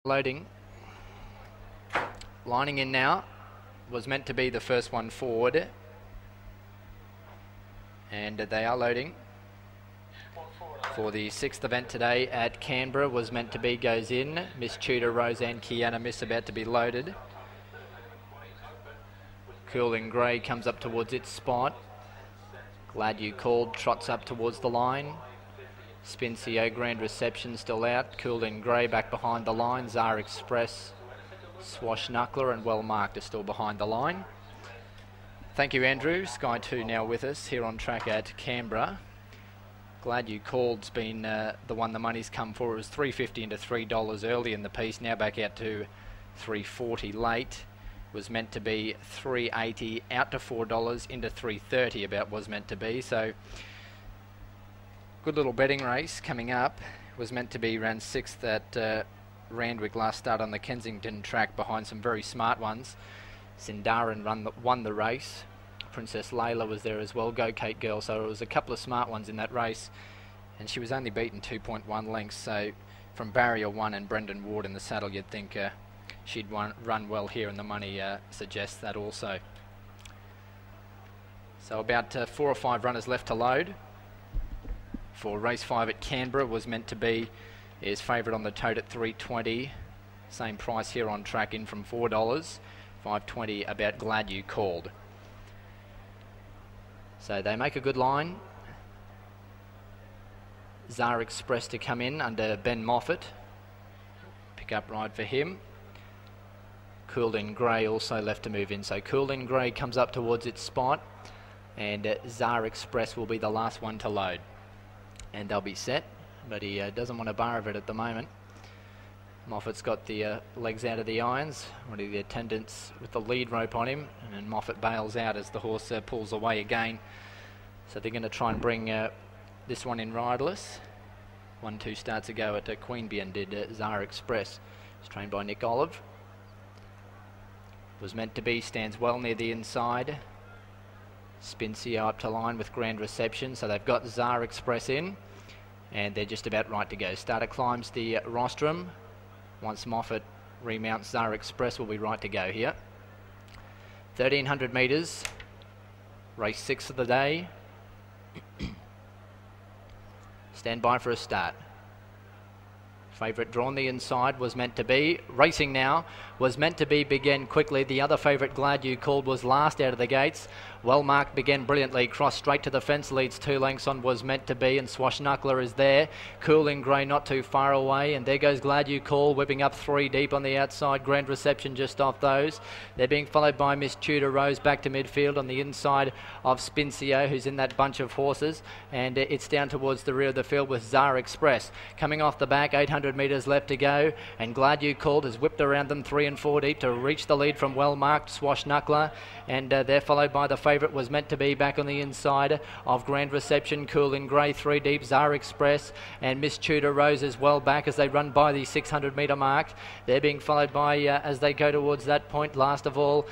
Loading. Lining in now. Was meant to be the first one forward. And they are loading. For the 6th event today at Canberra, was meant to be goes in. Miss Tudor, Rose and Kiana Miss about to be loaded. Cool in Grey comes up towards its spot. Glad You Called trots up towards the line. Spincio Grand Reception still out. Cool in Grey back behind the line. Zara Express, Swashknuckler and Well Marked are still behind the line. Thank you, Andrew. Sky 2 now with us here on track at Canberra. Glad You Called's been the one the money's come for. It was $3.50 into $3 early in the piece. Now back out to $3.40 late. Was meant to be $3.80 out to $4 into $3.30 about was meant to be. So good little betting race coming up. Was meant to be ran 6th at Randwick last start on the Kensington track behind some very smart ones. Sindarin won the race. Princess Layla was there as well. Go Kate Girl. So it was a couple of smart ones in that race, and she was only beaten 2.1 lengths. So from Barrier 1 and Brendan Ward in the saddle, you'd think she'd run well here, and the money suggests that also. So about 4 or 5 runners left to load. For race 5 at Canberra, was meant to be is favourite on the tote at $3.20. Same price here on track in from $4. $5.20 about Glad You Called. So they make a good line. Zara Express to come in under Ben Moffat. Pick up ride for him. Cool in Grey also left to move in. So Cool in Grey comes up towards its spot, and Zara Express will be the last one to load. And they'll be set, but he doesn't want a bar of it at the moment. Moffat's got the legs out of the irons, one of the attendants with the lead rope on him, and then Moffat bails out as the horse pulls away again. So they're going to try and bring this one in riderless. 1-2 starts ago at Queanbeyan did Zara Express. It's trained by Nick Olive. Was meant to be, stands well near the inside. Spincio up to line with Grand Reception, so they've got Zara Express in, and they're just about right to go. Starter climbs the rostrum. Once Moffat remounts, Zara Express will be right to go here. 1,300 metres, race 6 of the day. Stand by for a start. Favourite drawn the inside, was meant to be. Racing now, was meant to be, began quickly. The other favourite, Glad You Called, was last out of the gates. Well Marked began brilliantly. Crossed straight to the fence, leads 2 lengths on Was Meant to Be, and Swashknuckler is there. Cool in Grey not too far away, and there goes Glad You Called, whipping up 3 deep on the outside. Grand Reception just off those. They're being followed by Miss Tudor Rose back to midfield on the inside of Spincio, who's in that bunch of horses, and it's down towards the rear of the field with Zara Express. Coming off the back, 800 metres left to go, and Glad You Called has whipped around them 3 and 4 deep to reach the lead from Well Marked, Swashknuckler, and they're followed by the favourite, Was Meant to Be, back on the inside of Grand Reception. Cool in Grey 3 deep, Zara Express and Miss Tudor Rose as well back as they run by the 600 metre mark. They're being followed by, as they go towards that point, last of all,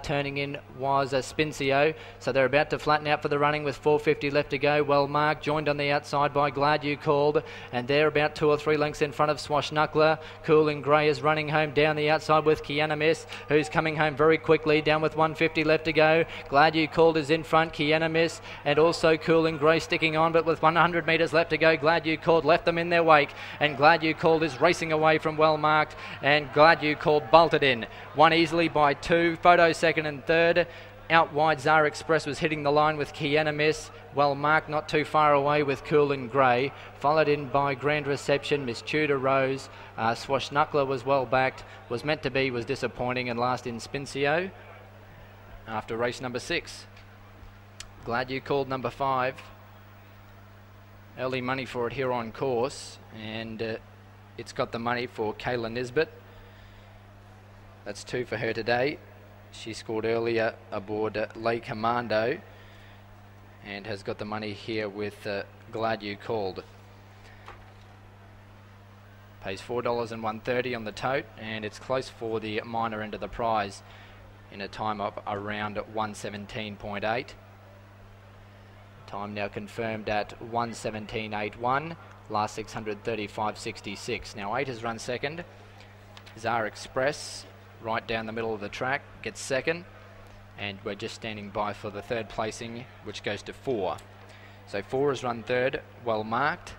turning in was Spincio. So they're about to flatten out for the running with 450 left to go. Well Marked, joined on the outside by Glad You Called, and they're about 2 or 3 lengths in front of Swashknuckler. Cool in Grey is running home down the outside with Kiana Miss, who's coming home very quickly, down with 150 left to go. Glad You Called is in front, Kiana Miss, and also Cool in Grey sticking on, but with 100 metres left to go, Glad You Called left them in their wake, and Glad You Called is racing away from Well Marked, and Glad You Called bolted in. Won easily by 2, Photo second and third. Out wide, Zara Express was hitting the line with Kiana Miss. Well Marked not too far away with Cool in Grey, followed in by Grand Reception, Miss Tudor Rose. Swashknuckler was well backed, Was Meant to Be was disappointing, and last in Spincio after race number 6. Glad You Called number 5. Early money for it here on course, and it's got the money for Kayla Nisbet. That's 2 for her today. She scored earlier aboard Lay Commando and has got the money here with Glad You Called. Pays $4 and $1.30 on the tote, and it's close for the minor end of the prize in a time of around 1:17.8. Time now confirmed at 1:17.81. Last 635.66. Now 8 has run second. Zara Express, right down the middle of the track, gets second. And we're just standing by for the third placing, which goes to 4. So 4 is run third, well marked,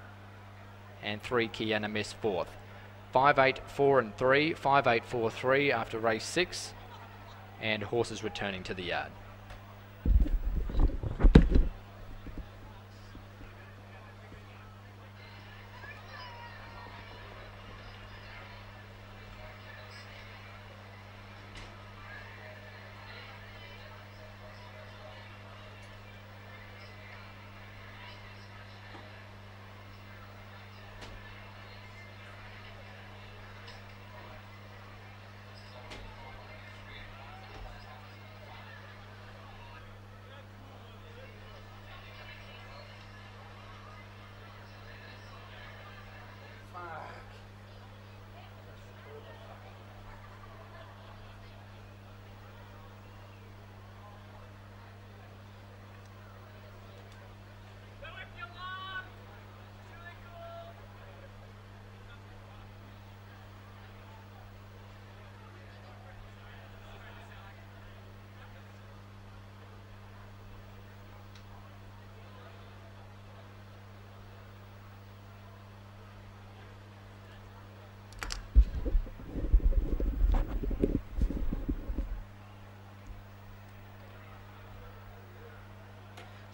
and 3 Kiana Miss fourth. 5, 8, 4 and 3, 5, 8, 4, 3 after race 6, and horses returning to the yard.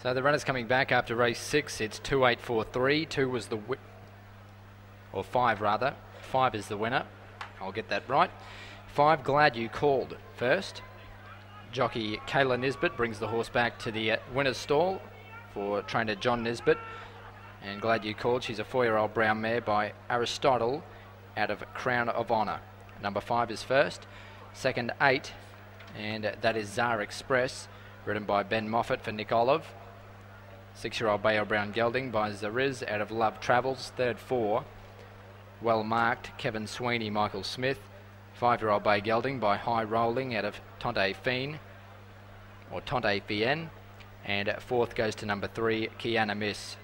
So the runners coming back after race 6, it's 2, 8, 4, 3. 2 was the or 5 rather. 5 is the winner. I'll get that right. 5, Glad You Called first. Jockey Kayla Nisbet brings the horse back to the winner's stall for trainer John Nisbet. And Glad You Called, she's a 4-year-old brown mare by Aristotle out of Crown of Honour. Number 5 is first. Second, 8, and that is Zara Express, ridden by Ben Moffat for Nick Olive. 6-year-old Bale Brown Gelding by Zariz out of Love Travels. Third, 4, well marked, Kevin Sweeney, Michael Smith. 5-year-old Bay Gelding by High Rolling out of Tante Fien, or Tante Fien. And fourth goes to number 3, Kiana Miss,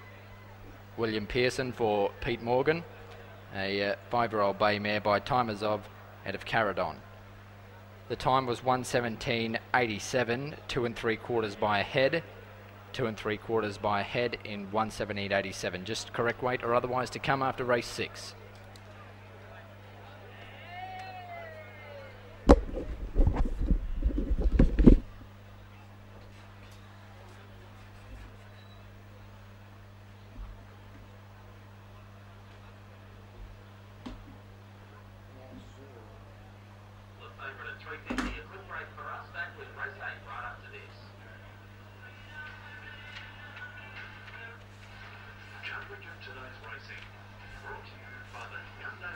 William Pearson for Pete Morgan. A 5-year-old bay mare by Timers of out of Caradon. The time was 1:17.87, 2 3/4 by a head. 2 3/4 by a head in 1:17.87. Just correct weight or otherwise to come after race 6. Today's racing brought to you by the Hyundai